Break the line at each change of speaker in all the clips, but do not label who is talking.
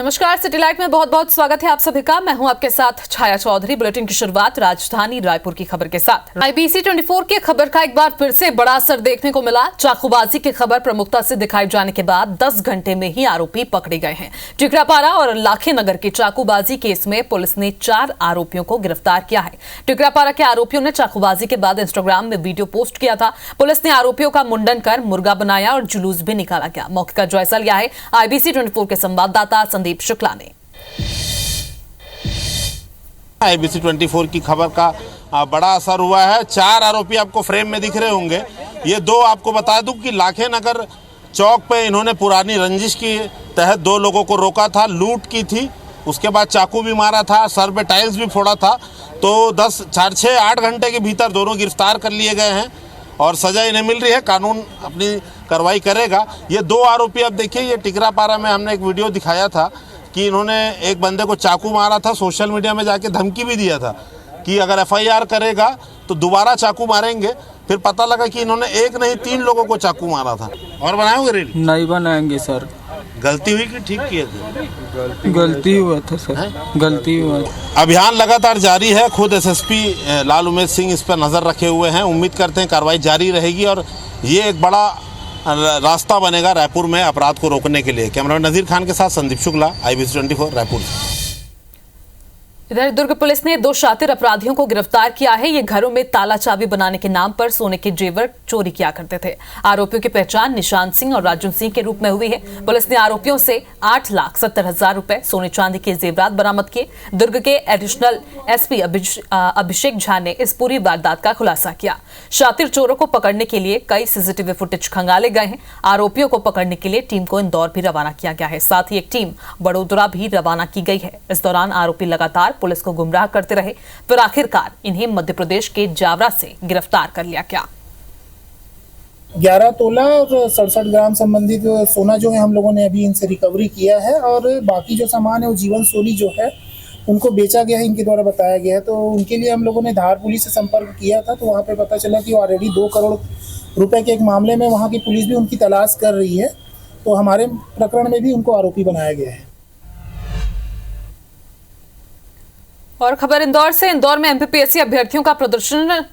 नमस्कार, city light में बहुत बहुत स्वागत है आप सभी का। मैं हूं आपके साथ छाया चौधरी। बुलेटिन की शुरुआत राजधानी रायपुर की खबर के साथ। IBC 24 की खबर का एक बार फिर से बड़ा असर देखने को मिला। चाकूबाजी की खबर प्रमुखता से दिखाई जाने के बाद 10 घंटे में ही आरोपी पकड़े गए हैं। टिकरापारा और लाखेनगर की चाकूबाजी केस में पुलिस ने 4 आरोपियों को गिरफ्तार किया है। टिकरापारा के आरोपियों ने चाकूबाजी के बाद इंस्टाग्राम में वीडियो पोस्ट किया था। पुलिस ने आरोपियों का मुंडन कर मुर्गा बनाया और जुलूस भी निकाला गया। मौके का जायजा लिया है IBC 24 के संवाददाता संदीप शुक्ला ने।
IBC 24 की खबर का बड़ा असर हुआ है। 4 आरोपी आपको फ्रेम में दिख रहे होंगे। ये 2 आपको बता दूं कि लाखेनगर चौक पे इन्होंने पुरानी रंजिश के तहत 2 लोगों को रोका था, लूट की थी, उसके बाद चाकू भी मारा था, सर पे टाइल्स भी फोड़ा था। तो 8 घंटे के भीतर दोनों गिरफ्तार कर लिए गए हैं और सजा इन्हें मिल रही है। कानून अपनी कार्रवाई करेगा। ये 2 आरोपी अब देखिए, ये टिकरापारा में हमने एक वीडियो दिखाया था कि इन्होंने एक बंदे को चाकू मारा था, सोशल मीडिया में जाके धमकी भी दिया था कि अगर FIR करेगा तो दोबारा चाकू मारेंगे। फिर पता लगा कि इन्होंने 1 नहीं 3 लोगों को चाकू मारा था। और बनाओगे रेल?
नहीं बनाएंगे सर।
गलती हुई कि ठीक किए थे?
गलती हुआ था सर, गलती हुआ था।
अभियान लगातार जारी है। खुद SSP लाल उमेश सिंह इस पर नज़र रखे हुए हैं। उम्मीद करते हैं कार्रवाई जारी रहेगी और ये एक बड़ा रास्ता बनेगा रायपुर में अपराध को रोकने के लिए। कैमरामैन नजीर खान के साथ संदीप शुक्ला, IBC 24 रायपुर।
इधर दुर्ग पुलिस ने 2 शातिर अपराधियों को गिरफ्तार किया है। ये घरों में ताला चाबी बनाने के नाम पर सोने के जेवर चोरी किया करते थे। आरोपियों की पहचान निशान सिंह और राजू सिंह के रूप में हुई है। पुलिस ने आरोपियों से 8,70,000 रुपए सोने चांदी के जेवरात बरामद किए। दुर्ग के एडिशनल SP अभिषेक झा ने इस पूरी वारदात का खुलासा किया। शातिर चोरों को पकड़ने के लिए कई CCTV फुटेज खंगाले गए हैं। आरोपियों को पकड़ने के लिए टीम को इंदौर भी रवाना किया गया है। साथ ही एक टीम बड़ोदरा भी रवाना की गई है। इस दौरान आरोपी लगातार पुलिस को गुमराह करते रहे, फिर आखिरकार इन्हें मध्य प्रदेश के जावरा से गिरफ्तार कर लिया गया।
11 तोला और 67 ग्राम संबंधित सोना जो है हम लोगों ने अभी इनसे रिकवरी किया है और बाकी जो सामान है वो जीवन सोली जो है उनको बेचा गया है, इनके द्वारा बताया गया है। तो उनके लिए हम लोगों ने धार पुलिस से संपर्क किया था, तो वहाँ पे पता चला कि ऑलरेडी 2 करोड़ रुपए के एक मामले में वहाँ की पुलिस भी उनकी तलाश कर रही है। तो हमारे प्रकरण में भी उनको आरोपी बनाया गया है।
और खबर इंदौर से। इंदौर में MPPSC अभ्यर्थियों का प्रदर्शन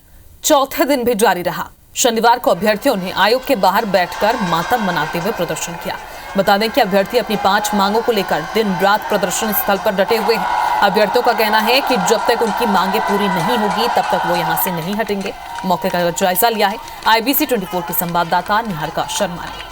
चौथे दिन भी जारी रहा। शनिवार को अभ्यर्थियों ने आयोग के बाहर बैठकर मातम मनाते हुए प्रदर्शन किया। बता दें कि अभ्यर्थी अपनी 5 मांगों को लेकर दिन रात प्रदर्शन स्थल पर डटे हुए हैं। अभ्यर्थियों का कहना है कि जब तक उनकी मांगे पूरी नहीं होगी तब तक वो यहां से नहीं हटेंगे। मौके का जायजा लिया है IBC 24 के संवाददाता निहारिका शर्मा ने।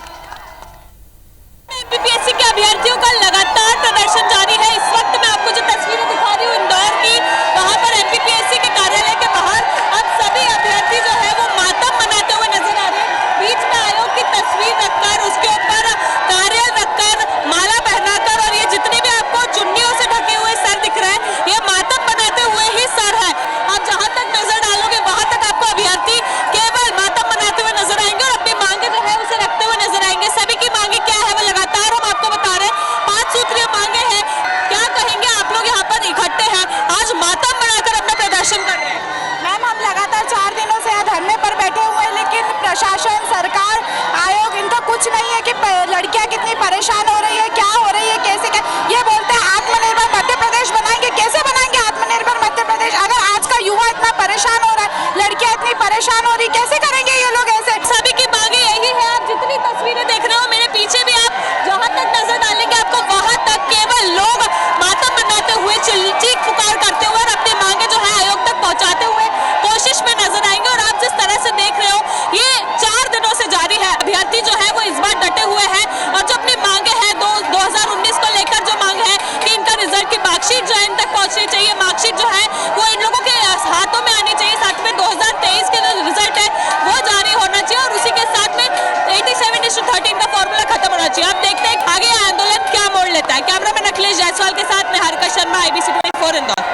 MPPSC के अभ्यर्थियों का लगातार प्रदर्शन जारी है। इस वक्त मैं आपको जो तस्वीरें दिखा रही हूँ इंदौर की, वहाँ पर MPPSC के कार्यालय के बाहर अब सभी अभ्यर्थी जो है वो मातम मनाते हुए नजर आ रहे हैं। बीच में आयोग की तस्वीर रखकर उसके ऊपर नारियल रखकर माला पहनाकर और ये जितने भी आपको चुन्नियों से ढके हुए सर दिख रहे हैं, ये मातम मनाते हुए ही सर है। आप जहाँ तक नजर डालोगे वहाँ तक आपको अभ्यर्थी केवल मातम मनाते हुए नजर आएंगे और अपनी मांगे जो है उसे रखते हुए नजर आएंगे। सभी की मांगे क्या है वो लगातार हम आपको बता रहे हैं। 5 सूत्रीय मांगे हैं। क्या कहेंगे आप लोग यहाँ पर इकट्ठे हैं, आज मातम बनाकर अपना प्रदर्शन कर रहे हैं?
मैम, हम लगातार 4 दिनों से यहाँ धरने पर बैठे हुए हैं, लेकिन प्रशासन, सरकार, आयोग, इनका कुछ नहीं है कि लड़कियाँ कितनी परेशान हो रही है, क्या हो रही है, कैसे क्या। ये बोलते हैं आत्मनिर्भर मध्य प्रदेश बनाएंगे। कैसे बनाएंगे आत्मनिर्भर मध्य प्रदेश? अगर आज का युवा इतना परेशान हो रहा है, लड़कियाँ इतनी परेशान हो रही, कैसे करेंगे ये लोग ऐसे?
सभी की मांगे यही है। आप जितनी तस्वीरें देख रहे हो मेरे पीछे भी, आप जहाँ तक नजर डालेंगे आपको वहाँ तक केवल लोग मातम मनाते हुए, चीख पुकार करते हुए और अपनी मांगे जो है आयोग तक पहुँचाते हुए कोशिश में नजर आएंगे। और आप जिस तरह से देख रहे हो ये 4 दिनों से जारी है। अभ्यर्थी जो है वो इस बार डटे हुए हैं और जो अपनी मांगे हैं 2019 को लेकर जो मांग है कि इनका रिजल्ट की मार्कशीट जो है इन तक पहुँचनी चाहिए, मार्कशीट जो है वो इन लोगों के हाथों में आनी चाहिए। साथ में 2023 के जो रिजल्ट है वो जारी होना चाहिए और उसी के साथ में 87:13 का फॉर्मूला खत्म होना चाहिए। अब देखते हैं आगे आंदोलन क्या मोड़ लेता है। कैमरामैन अखिलेश जायसवाल के साथ निहारिका शर्मा, IBC 24 इंदौर।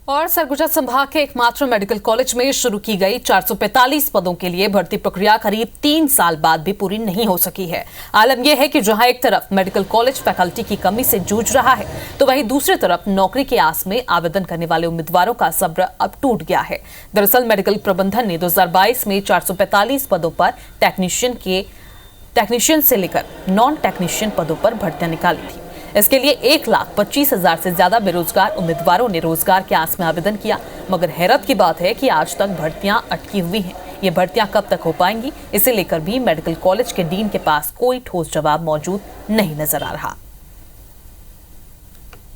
और सरगुजा संभाग के एकमात्र मेडिकल कॉलेज में शुरू की गई 445 पदों के लिए भर्ती प्रक्रिया करीब 3 साल बाद भी पूरी नहीं हो सकी है। आलम यह है कि जहां एक तरफ मेडिकल कॉलेज फैकल्टी की कमी से जूझ रहा है, तो वहीं दूसरी तरफ नौकरी के आस में आवेदन करने वाले उम्मीदवारों का सब्र अब टूट गया है। दरअसल मेडिकल प्रबंधन ने 2022 में 445 पदों पर टेक्नीशियन के टेक्नीशियन से लेकर नॉन टेक्नीशियन पदों पर भर्तियां निकाली थी। इसके लिए 1,25,000 से ज्यादा बेरोजगार उम्मीदवारों ने रोजगार के आस में आवेदन किया, मगर हैरत की बात है कि आज तक भर्तियां अटकी हुई हैं। ये भर्तियां कब तक हो पाएंगी, इसे लेकर भी मेडिकल कॉलेज के डीन के पास कोई ठोस जवाब मौजूद नहीं नजर आ रहा।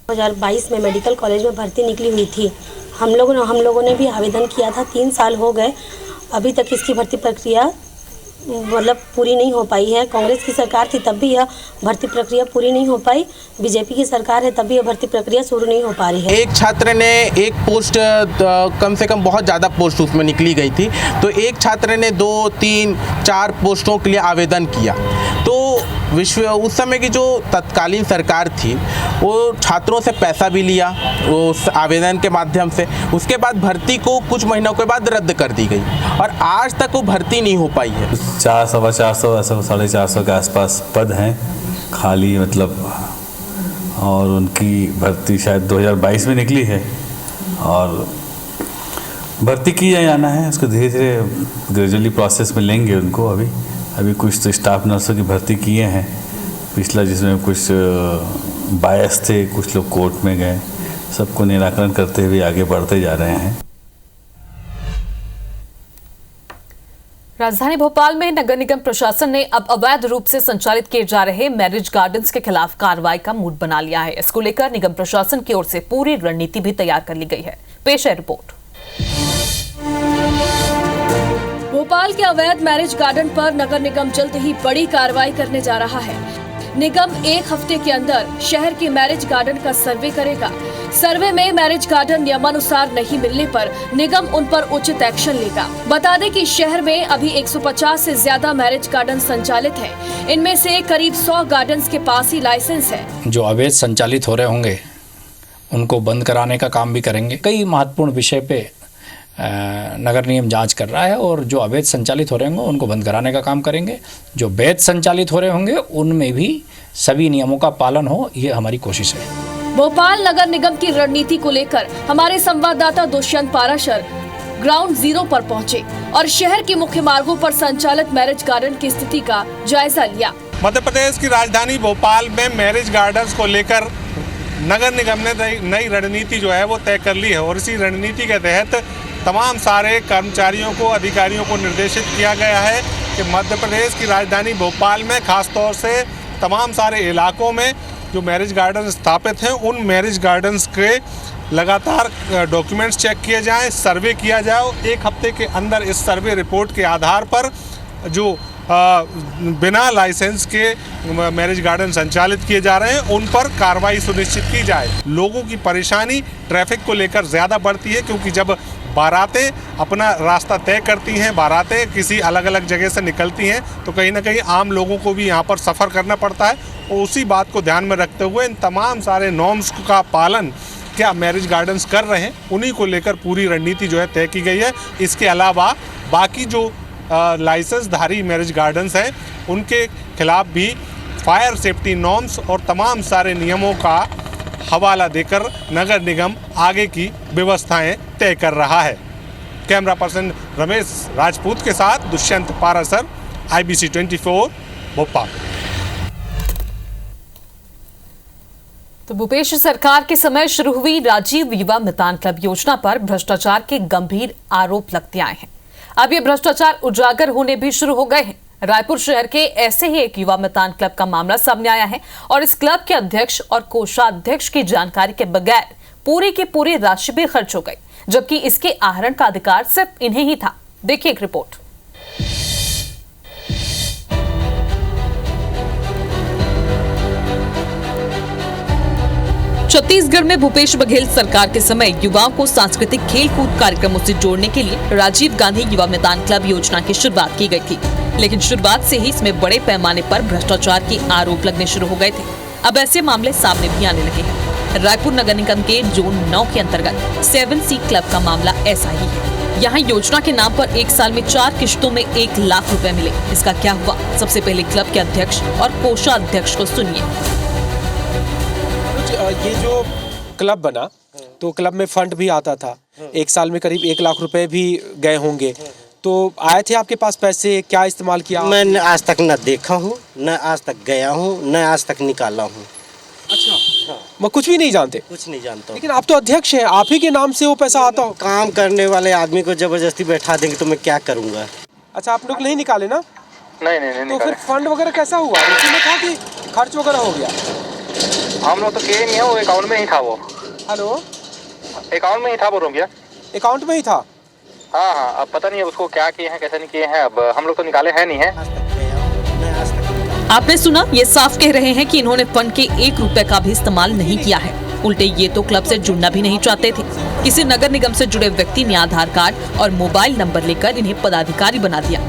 2022 में मेडिकल कॉलेज में भर्ती निकली हुई थी। हम लोगों ने भी आवेदन किया था। 3 साल हो गए, अभी तक इसकी भर्ती प्रक्रिया मतलब पूरी नहीं हो पाई है। कांग्रेस की सरकार थी तब भी यह भर्ती प्रक्रिया पूरी नहीं हो पाई, बीजेपी की सरकार है तब भी यह भर्ती प्रक्रिया शुरू नहीं हो पा रही है।
एक छात्र ने एक पोस्ट कम से कम बहुत ज़्यादा पोस्ट उसमें निकली गई थी, तो एक छात्र ने 2, 3, 4 पोस्टों के लिए आवेदन किया। तो उस समय की जो तत्कालीन सरकार थी वो छात्रों से पैसा भी लिया उस आवेदन के माध्यम से, उसके बाद भर्ती को कुछ महीनों के बाद रद्द कर दी गई और आज तक वो भर्ती नहीं हो पाई है।
400, 450, ऐसा 450 के आसपास पद हैं खाली, मतलब, और उनकी भर्ती शायद 2022 में निकली है और भर्ती किया जाना है। उसको धीरे धीरे ग्रेजुअली प्रोसेस में लेंगे उनको। अभी कुछ तो स्टाफ नर्सों की भर्ती किए हैं पिछला, जिसमें कुछ बायस थे, कुछ लोग कोर्ट में गए, सबको निराकरण करते हुए आगे बढ़ते जा रहे हैं।
राजधानी भोपाल में नगर निगम प्रशासन ने अब अवैध रूप से संचालित किए जा रहे मैरिज गार्डन्स के खिलाफ कार्रवाई का मूड बना लिया है। इसको लेकर निगम प्रशासन की ओर से पूरी रणनीति भी तैयार कर ली गई है। पेश है रिपोर्ट।
भोपाल के अवैध मैरिज गार्डन पर नगर निगम जल्द ही बड़ी कार्रवाई करने जा रहा है। निगम 1 हफ्ते के अंदर शहर के मैरिज गार्डन का सर्वे करेगा। सर्वे में मैरिज गार्डन नियमानुसार नहीं मिलने पर निगम उन पर उचित एक्शन लेगा। बता दें कि शहर में अभी 150 से ज्यादा मैरिज गार्डन संचालित हैं। इनमें से करीब 100 गार्डन्स के पास ही लाइसेंस है।
जो अवैध संचालित हो रहे होंगे उनको बंद कराने का काम भी करेंगे। कई महत्वपूर्ण विषय पे नगर निगम जांच कर रहा है और जो अवैध संचालित हो रहे होंगे उनको बंद कराने का काम करेंगे। जो वैध संचालित हो रहे होंगे उनमें भी सभी नियमों का पालन हो, ये हमारी कोशिश है।
भोपाल नगर निगम की रणनीति को लेकर हमारे संवाददाता दुष्यंत पाराशर ग्राउंड जीरो पर पहुंचे और शहर के मुख्य मार्गों पर संचालित मैरिज गार्डन की स्थिति का जायजा लिया।
मध्य प्रदेश की राजधानी भोपाल में मैरिज गार्डन्स को लेकर नगर निगम ने नई रणनीति जो है वो तय कर ली है और इसी रणनीति के तहत तमाम सारे कर्मचारियों को, अधिकारियों को निर्देशित किया गया है कि मध्य प्रदेश की राजधानी भोपाल में खास तौर से तमाम सारे इलाकों में जो मैरिज गार्डन स्थापित हैं उन मैरिज गार्डन्स के लगातार डॉक्यूमेंट्स चेक किए जाएं, सर्वे किया जाए। 1 हफ्ते के अंदर इस सर्वे रिपोर्ट के आधार पर जो बिना लाइसेंस के मैरिज गार्डन संचालित किए जा रहे हैं उन पर कार्रवाई सुनिश्चित की जाए। लोगों की परेशानी ट्रैफिक को लेकर ज़्यादा बढ़ती है क्योंकि जब बारातें अपना रास्ता तय करती हैं, बारातें किसी अलग अलग जगह से निकलती हैं तो कहीं ना कहीं आम लोगों को भी यहाँ पर सफ़र करना पड़ता है और उसी बात को ध्यान में रखते हुए इन तमाम सारे नॉर्म्स का पालन क्या मैरिज गार्डन्स कर रहे हैं उन्हीं को लेकर पूरी रणनीति जो है तय की गई है। इसके अलावा बाकी जो लाइसेंसधारी मैरिज गार्डन्स हैं उनके खिलाफ भी फायर सेफ्टी नॉर्म्स और तमाम सारे नियमों का हवाला देकर नगर निगम आगे की व्यवस्थाएं तय कर रहा है। कैमरा पर्सन रमेश राजपूत के साथ दुष्यंत पारासर, IBC 24 भोपाल।
तो भूपेश सरकार के समय शुरू हुई राजीव युवा मितान क्लब योजना पर भ्रष्टाचार के गंभीर आरोप लगते आए हैं। अब ये भ्रष्टाचार उजागर होने भी शुरू हो गए हैं। रायपुर शहर के ऐसे ही एक युवा मितान क्लब का मामला सामने आया है और इस क्लब के अध्यक्ष और कोषाध्यक्ष की जानकारी के बगैर पूरी की पूरी राशि भी खर्च हो गई, जबकि इसके आहरण का अधिकार सिर्फ इन्हें ही था। देखिए एक रिपोर्ट। छत्तीसगढ़ में भूपेश बघेल सरकार के समय युवाओं को सांस्कृतिक खेल कूद कार्यक्रमों से जोड़ने के लिए राजीव गांधी युवा मैदान क्लब योजना की शुरुआत की गई थी, लेकिन शुरुआत से ही इसमें बड़े पैमाने पर भ्रष्टाचार के आरोप लगने शुरू हो गए थे। अब ऐसे मामले सामने भी आने लगे हैं। रायपुर नगर निगम के जोन 9 के अंतर्गत 7C क्लब का मामला ऐसा ही है। यहाँ योजना के नाम पर 1 साल में 4 किश्तों में 1 लाख रुपए मिले। इसका क्या हुआ, सबसे पहले क्लब के अध्यक्ष और कोषाध्यक्ष को सुनिए।
ये जो क्लब बना तो क्लब में फंड भी आता था, 1 साल में करीब 1 लाख रुपए भी गए होंगे। तो आए थे आपके पास पैसे, क्या इस्तेमाल किया?
मैंने आज तक न देखा हूँ, न आज तक गया हूँ, न आज तक निकाला हूँ।
अच्छा,
हाँ।
मैं कुछ भी नहीं जानते?
कुछ नहीं जानता।
लेकिन आप तो अध्यक्ष हैं, आप ही के नाम से वो पैसा आता हो।
काम करने वाले आदमी को जबरदस्ती बैठा देंगे तो मैं क्या करूँगा?
अच्छा, आप लोग नहीं निकाले ना?
नहीं
तो फिर फंड वगैरह कैसा हुआ? उसी में था कि खर्च वगैरह हो गया?
हम लोग तो किए नहीं है, वो अकाउंट में ही था वो।
हेलो,
अकाउंट में ही था बोल रहा हूँ भैया।
अकाउंट में ही था?
हाँ, अब पता नहीं है उसको क्या किए हैं कैसे नहीं किए हैं, अब हम लोग तो निकाले हैं नहीं है।
आपने सुना, ये साफ कह रहे हैं कि इन्होंने फंड के 1 रुपए का भी इस्तेमाल नहीं किया है। उल्टे ये तो क्लब से जुड़ना भी नहीं चाहते थे। किसी नगर निगम से जुड़े व्यक्ति ने आधार कार्ड और मोबाइल नंबर लेकर इन्हें पदाधिकारी बना दिया।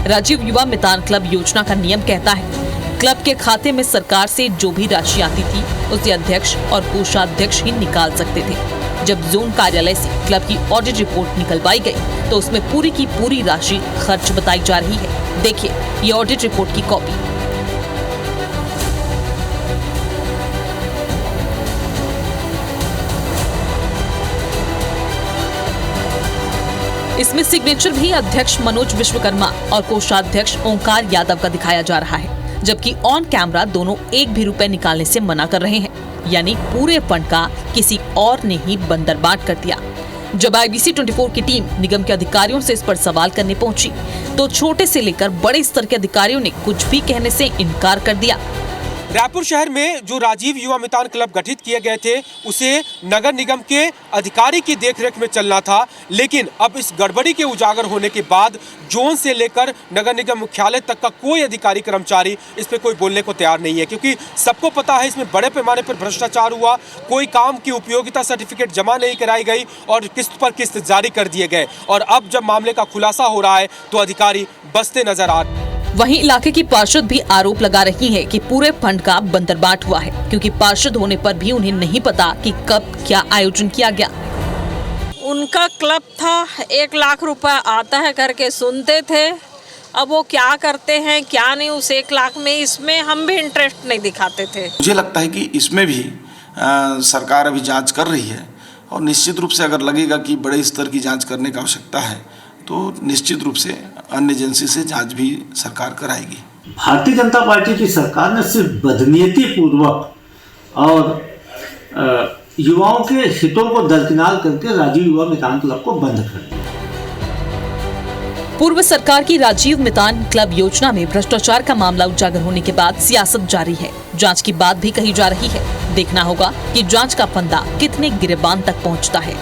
राजीव युवा मितान क्लब योजना का नियम कहता है, क्लब के खाते में सरकार से जो भी राशि आती थी उसे अध्यक्ष और कोषाध्यक्ष ही निकाल सकते थे। जब जोन कार्यालय से क्लब की ऑडिट रिपोर्ट निकलवाई गई तो उसमें पूरी की पूरी राशि खर्च बताई जा रही है। देखिए ये ऑडिट रिपोर्ट की कॉपी। इसमें सिग्नेचर भी अध्यक्ष मनोज विश्वकर्मा और कोषाध्यक्ष ओंकार यादव का दिखाया जा रहा है, जबकि ऑन कैमरा दोनों 1 भी रुपए निकालने से मना कर रहे हैं। यानी पूरे फंड का किसी और ने ही बंदरबाट कर दिया। जब IBC 24 की टीम निगम के अधिकारियों से इस पर सवाल करने पहुंची तो छोटे से लेकर बड़े स्तर के अधिकारियों ने कुछ भी कहने से इनकार कर दिया।
रायपुर शहर में जो राजीव युवा मितान क्लब गठित किए गए थे उसे नगर निगम के अधिकारी की देखरेख में चलना था, लेकिन अब इस गड़बड़ी के उजागर होने के बाद जोन से लेकर नगर निगम मुख्यालय तक का कोई अधिकारी कर्मचारी इस पे कोई बोलने को तैयार नहीं है, क्योंकि सबको पता है इसमें बड़े पैमाने पर भ्रष्टाचार हुआ। कोई काम की उपयोगिता सर्टिफिकेट जमा नहीं कराई गई और किस्त पर किस्त जारी कर दिए गए, और अब जब मामले का खुलासा हो रहा है तो अधिकारी बसते नजर आ रहे हैं।
वहीं इलाके की पार्षद भी आरोप लगा रही है कि पूरे फंड का बंदरबाट हुआ है, क्योंकि पार्षद होने पर भी उन्हें नहीं पता कि कब क्या आयोजन किया गया।
उनका क्लब था, 1 लाख रुपए आता है करके सुनते थे। अब वो क्या करते हैं क्या नहीं उस 1 लाख में, इसमें हम भी इंटरेस्ट नहीं दिखाते थे।
मुझे लगता है कि इसमें भी सरकार अभी जांच कर रही है, और निश्चित रूप से अगर लगेगा कि बड़े स्तर की जांच करने की आवश्यकता है तो निश्चित रूप से अन्य एजेंसी से जांच भी सरकार कराएगी।
भारतीय जनता पार्टी की सरकार ने सिर्फ बदनीयती पूर्वक और युवाओं के हितों को दरकिनार करके राजीव युवा मितान क्लब को बंद कर दिया।
पूर्व सरकार की राजीव मितान क्लब योजना में भ्रष्टाचार का मामला उजागर होने के बाद सियासत जारी है। जांच की बात भी कही जा रही है। देखना होगा कि जांच का फंदा कितने गिरेबान तक पहुंचता है।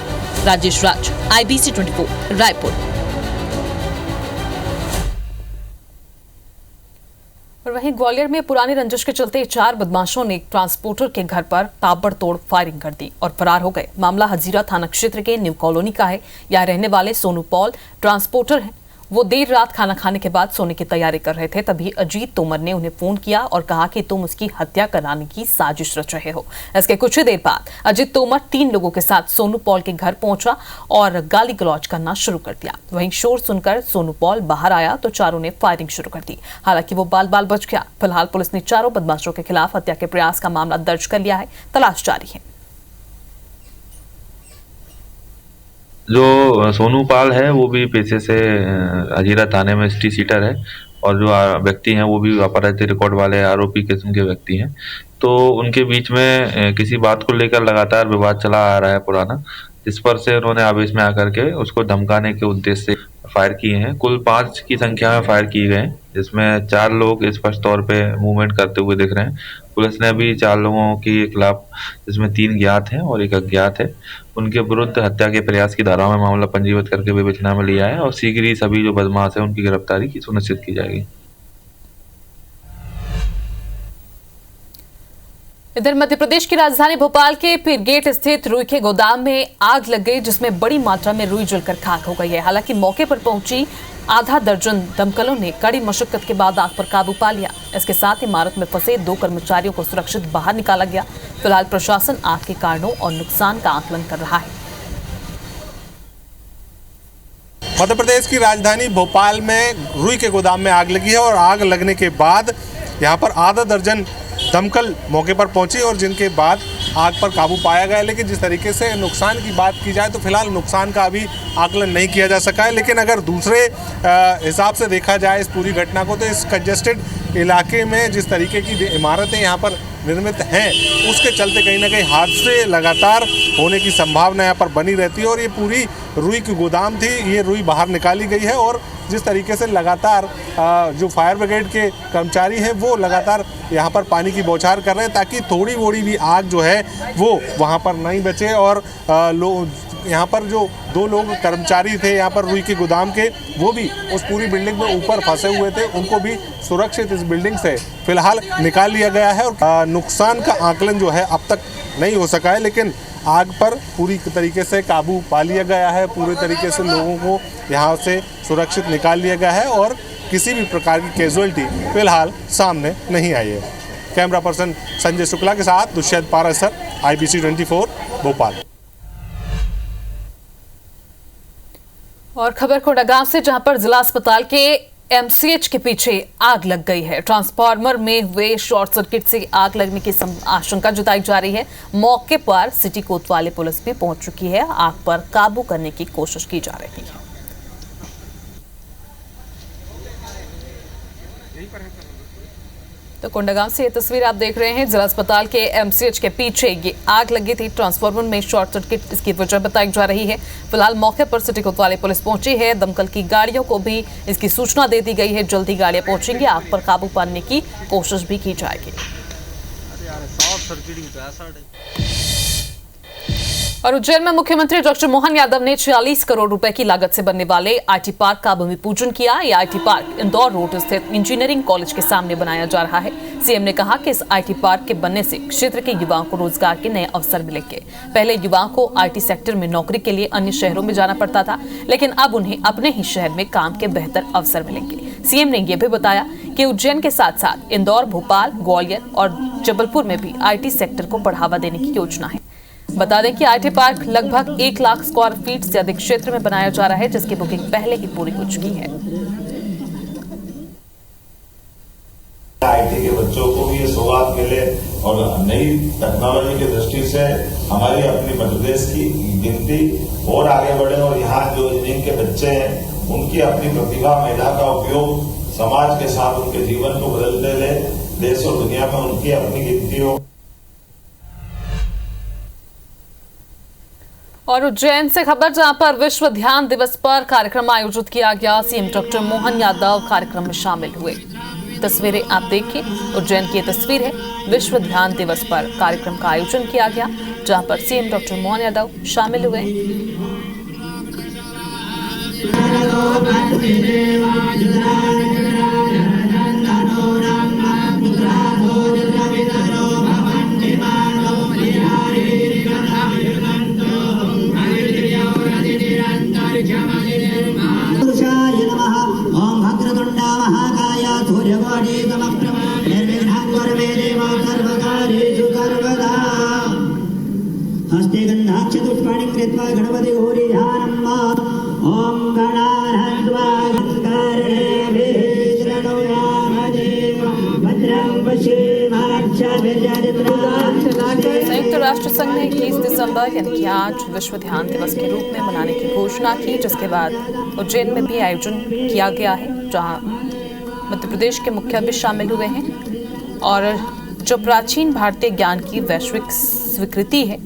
राजेश राज, IBC 24, रायपुर। और वहीं ग्वालियर में पुरानी रंजिश के चलते 4 बदमाशों ने ट्रांसपोर्टर के घर पर ताबड़तोड़ फायरिंग कर दी और फरार हो गए। मामला हजीरा थाना क्षेत्र के न्यू कॉलोनी का है। यहाँ रहने वाले सोनू पॉल ट्रांसपोर्टर हैं। वो देर रात खाना खाने के बाद सोने की तैयारी कर रहे थे, तभी अजीत तोमर ने उन्हें फोन किया और कहा कि तुम उसकी हत्या कराने की साजिश रच रहे हो। इसके कुछ ही देर बाद अजीत तोमर 3 लोगों के साथ सोनू पॉल के घर पहुंचा और गाली गलौज करना शुरू कर दिया। वहीं शोर सुनकर सोनू पॉल बाहर आया तो चारों ने फायरिंग शुरू कर दी। हालांकि वो बाल बाल बच गया। फिलहाल पुलिस ने चारों बदमाशों के खिलाफ हत्या के प्रयास का मामला दर्ज कर लिया है। तलाश जारी है।
जो सोनू पाल है वो भी पेशे से हजीरा थाने में स्टी सीटर है, और जो व्यक्ति हैं वो भी अपराधी रिकॉर्ड वाले आरोपी किस्म के व्यक्ति हैं। तो उनके बीच में किसी बात को लेकर लगातार विवाद चला आ रहा है पुराना, जिस पर से उन्होंने आवेश में आकर के उसको धमकाने के उद्देश्य से फायर किए हैं। कुल 5 की संख्या में फायर किए गए, जिसमें 4 लोग स्पष्ट तौर पे मूवमेंट करते हुए दिख रहे हैं। पुलिस ने अभी 4 लोगों के खिलाफ, जिसमें 3 ज्ञात हैं और 1 अज्ञात है, उनके विरुद्ध हत्या के प्रयास की धारा में मामला पंजीबद्ध करके विवेचना में लिया है, और शीघ्र ही सभी जो बदमाश है उनकी गिरफ्तारी की सुनिश्चित की जाएगी।
इधर मध्य प्रदेश की राजधानी भोपाल के पीरगेट स्थित रुई के गोदाम में आग लग गई, जिसमें बड़ी मात्रा में रुई जलकर खाक हो गई है। हालांकि मौके पर पहुंची आधा दर्जन दमकलों ने कड़ी मशक्कत के बाद आग पर काबू पा लिया। इसके साथ इमारत में फंसे 2 कर्मचारियों को सुरक्षित बाहर निकाला गया। फिलहाल प्रशासन आग के कारणों और नुकसान का आकलन कर रहा है।
मध्य प्रदेश की राजधानी भोपाल में रुई के गोदाम में आग लगी है, और आग लगने के बाद यहाँ पर आधा दर्जन दमकल मौके पर पहुंची, और जिनके बाद आग पर काबू पाया गया। लेकिन जिस तरीके से नुकसान की बात की जाए तो फिलहाल नुकसान का अभी आकलन नहीं किया जा सका है। लेकिन अगर दूसरे हिसाब से देखा जाए इस पूरी घटना को, तो इस कंजेस्टेड इलाके में जिस तरीके की इमारतें यहाँ पर निर्मित हैं, उसके चलते कहीं ना कहीं हादसे लगातार होने की संभावना यहाँ पर बनी रहती है। और ये पूरी रुई की गोदाम थी, ये रुई बाहर निकाली गई है और जिस तरीके से लगातार जो फायर ब्रिगेड के कर्मचारी हैं वो लगातार यहाँ पर पानी की बौछार कर रहे हैं ताकि थोड़ी मोड़ी भी आग जो है वो वहाँ पर नहीं बचे। और यहाँ पर जो 2 लोग कर्मचारी थे यहाँ पर रुई के गोदाम के, वो भी उस पूरी बिल्डिंग में ऊपर फंसे हुए थे, उनको भी सुरक्षित इस बिल्डिंग से फिलहाल निकाल लिया गया है। और नुकसान का आकलन जो है अब तक नहीं हो सका है, लेकिन आग पर पूरी तरीके से काबू पा लिया गया है। पूरे तरीके से लोगों को यहाँ से सुरक्षित निकाल लिया गया है और किसी भी प्रकार की कैजुअल्टी फिलहाल सामने नहीं आई है। कैमरा पर्सन संजय शुक्ला के साथ दुष्यंत पारासर, IBC 24 भोपाल।
और खबर कोंडागांव से, जहां पर जिला अस्पताल के MCH के पीछे आग लग गई है। ट्रांसफार्मर में हुए शॉर्ट सर्किट से आग लगने की आशंका जताई जा रही है। मौके पर सिटी कोतवाली पुलिस भी पहुंच चुकी है। आग पर काबू करने की कोशिश की जा रही है। तो कोंडागांव से ये तस्वीर आप देख रहे हैं। जिला अस्पताल के MCH के पीछे ये आग लगी थी। ट्रांसफार्मर में शॉर्ट सर्किट इसकी वजह बताई जा रही है। फिलहाल मौके पर सिटी कोतवाली पुलिस पहुंची है। दमकल की गाड़ियों को भी इसकी सूचना दे दी गई है। जल्दी गाड़ियां पहुंचेंगी, आग पर काबू पाने की कोशिश भी की जाएगी। और उज्जैन में मुख्यमंत्री डॉक्टर मोहन यादव ने 46 करोड़ रुपए की लागत से बनने वाले IT पार्क का भूमि पूजन किया। यह IT पार्क इंदौर रोड स्थित इंजीनियरिंग कॉलेज के सामने बनाया जा रहा है। CM ने कहा कि इस IT पार्क के बनने से क्षेत्र के युवाओं को रोजगार के नए अवसर मिलेंगे। पहले युवाओं को IT सेक्टर में नौकरी के लिए अन्य शहरों में जाना पड़ता था, लेकिन अब उन्हें अपने ही शहर में काम के बेहतर अवसर मिलेंगे। CM ने यह भी बताया कि उज्जैन के साथ साथ इंदौर, भोपाल, ग्वालियर और जबलपुर में भी IT सेक्टर को बढ़ावा देने की योजना है। बता दें कि IT पार्क लगभग 1 लाख स्क्वायर फीट से अधिक क्षेत्र में बनाया जा रहा है, जिसकी बुकिंग पहले ही पूरी हो चुकी है।
IT के बच्चों को भी ये सौगात मिले और नई टेक्नोलॉजी की दृष्टि से हमारी अपनी मध्य प्रदेश की गिनती और आगे बढ़े और यहाँ जो इंजीनियरिंग के बच्चे हैं उनकी अपनी प्रतिभा मेधा का उपयोग समाज के साथ उनके जीवन को बदलते ले, देश और दुनिया में उनकी अपनी गिनती हो।
और उज्जैन से खबर, जहां पर विश्व ध्यान दिवस पर कार्यक्रम आयोजित किया गया। CM डॉक्टर मोहन यादव कार्यक्रम में शामिल हुए। तस्वीरें आप देखिए, उज्जैन की तस्वीर है। विश्व ध्यान दिवस पर कार्यक्रम का आयोजन किया गया, जहां पर CM डॉक्टर मोहन यादव शामिल हुए।
हस्ते गन्धाक्षतुष्पाणिं कृत्वा गणपति घोरी ध्यानम् ओम गणानान्त्वा
संयुक्त राष्ट्र संघ ने 21 दिसंबर यानी कि आज विश्व ध्यान दिवस के रूप में मनाने की घोषणा की, जिसके बाद उज्जैन में भी आयोजन किया गया है, जहां मध्य प्रदेश के मुखिया भी शामिल हुए हैं। और जो प्राचीन भारतीय ज्ञान की वैश्विक स्वीकृति है,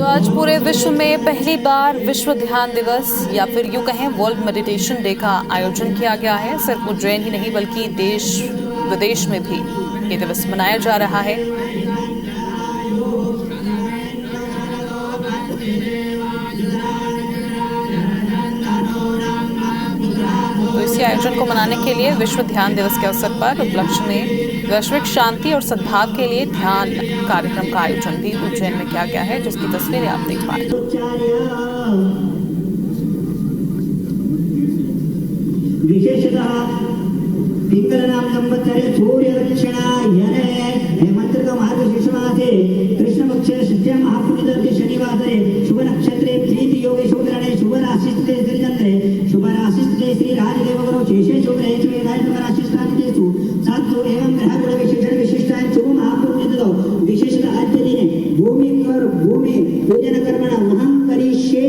आज पूरे विश्व में पहली बार विश्व ध्यान दिवस या फिर यूं कहें वर्ल्ड मेडिटेशन डे का आयोजन किया गया है। सिर्फ उज्जैन ही नहीं बल्कि देश विदेश में भी ये दिवस मनाया जा रहा है। इसी आयोजन को मनाने के लिए विश्व ध्यान दिवस के अवसर पर उपलक्ष्य में वैश्विक शांति और सद्भाव के लिए ध्यान कार्यक्रम का आयोजन भी उज्जैन में किया गया है, जिसकी तस्वीरें आप देख पा रहे हैं।
विशेषतः पिंगलनाम संवत्सरे सूर्यदक्षिणायने हेमंतृक मार्गशीर्ष मासे कृष्णपक्षे षष्ठ्य महापुण्यदिवसे शनिवासरे शुभ नक्षत्रे प्रीति योगे शुभकरणे शुभ राशिस्ते श्रीचंद्रे शुभ राशिस्ते श्री राजदेवगुरु शेषे शुभे श्री राशिस्तान्तेषु सात्सु एवं ग्रह गुण विशेषण विशिष्टान् शुभ महापुण्यदिवसो विशेषतः अद्य दिने भूमि पूजन कर्मण महं करिष्ये।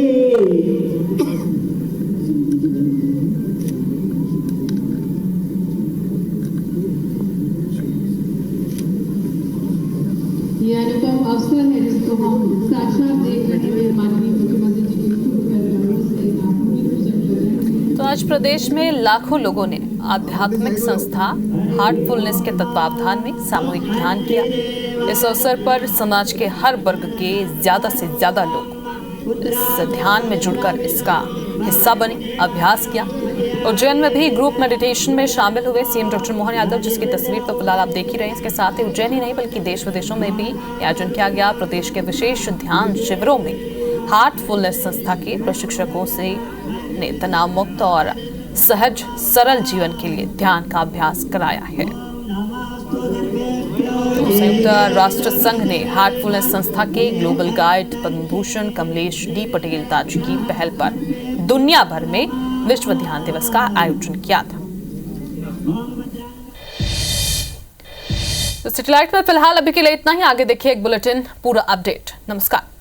ये अनुपम अवसर है जिसको हम साक्षात देख रहे हैं माननीय मुख्यमंत्री जी के
तो आज प्रदेश में लाखों लोगों ने आध्यात्मिक संस्था हार्टफुलनेस के तत्वावधान में सामूहिक ध्यान किया। इस अवसर पर समाज के हर वर्ग के ज्यादा से ज्यादा लोग इस ध्यान में जुड़कर इसका हिस्सा बने, अभ्यास किया। उज्जैन में भी ग्रुप मेडिटेशन में शामिल हुए सीएम डॉक्टर मोहन यादव, जिसकी तस्वीर तो फिलहाल आप देख ही रहे हैं। इसके साथ ही उज्जैन ही नहीं बल्कि देश विदेशों में भी आयोजन किया गया। प्रदेश के विशेष ध्यान शिविरों में हार्टफुलनेस संस्था के प्रशिक्षकों से ने तनाव मुक्त और सहज सरल जीवन के लिए ध्यान का अभ्यास कराया है। संयुक्त राष्ट्र संघ ने हार्टफुलनेस संस्था के global guide Padma Bhushan Kamlesh D Patel ताज की पहल पर दुनिया भर में विश्व ध्यान दिवस का आयोजन किया था। तो सैटेलाइट में फिलहाल अभी के लिए इतना ही। आगे देखिए एक बुलेटिन पूरा अपडेट। नमस्कार।